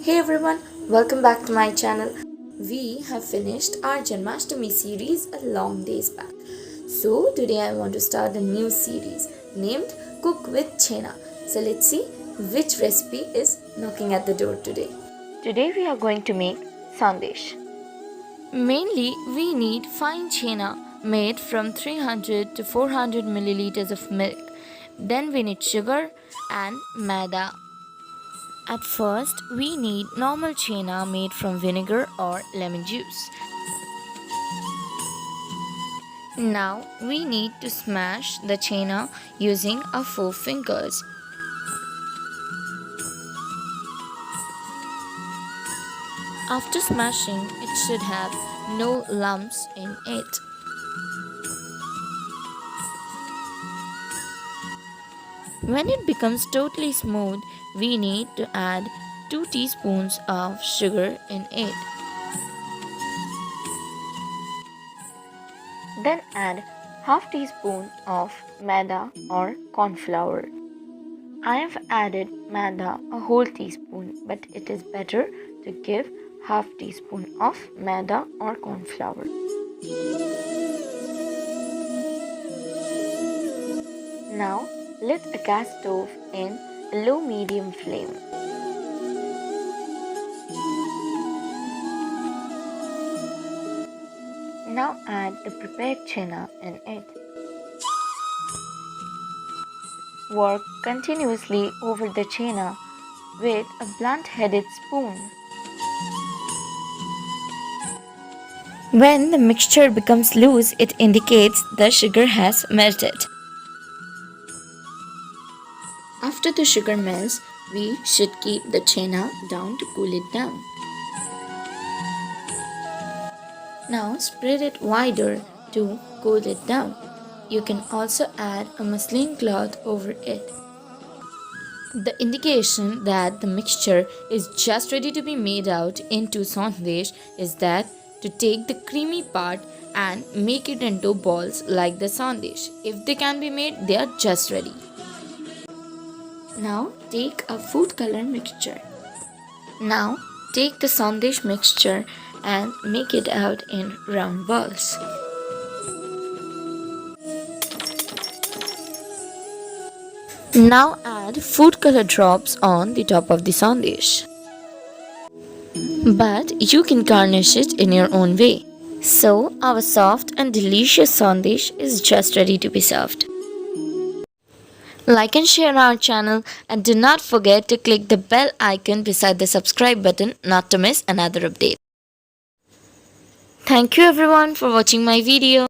Hey everyone, welcome back to my channel. We have finished our Janmashtami series a long days back. So today I want to start a new series named Cook with Chhena. So let's see which recipe is knocking at the door today. Today we are going to make Sandesh. Mainly we need fine chhena made from 300 to 400 milliliters of milk. Then we need sugar and maida. At first, we need normal chhena made from vinegar or lemon juice. Now, we need to smash the chhena using our 4 fingers. After smashing, it should have no lumps in it. When it becomes totally smooth, we need to add 2 teaspoons of sugar in it. Then add half teaspoon of maida or conflour. I have added maida a whole teaspoon, but it is better to give half teaspoon of maida or conflour. Now lit a gas stove in a low-medium flame. Now add the prepared chhena in it. Work continuously over the chhena with a blunt-headed spoon. When the mixture becomes loose, it indicates the sugar has melted. After the sugar melts, we should keep the chhena down to cool it down. Now spread it wider to cool it down. You can also add a muslin cloth over it. The indication that the mixture is just ready to be made out into sandesh is that to take the creamy part and make it into balls like the sandesh. If they can be made, they are just ready. Now take a food color mixture. Now take the sandesh mixture and make it out in round balls. Now add food color drops on the top of the sandesh. But you can garnish it in your own way. So our soft and delicious sandesh is just ready to be served. Like and share our channel and do not forget to click the bell icon beside the subscribe button not to miss another update. Thank you everyone for watching my video.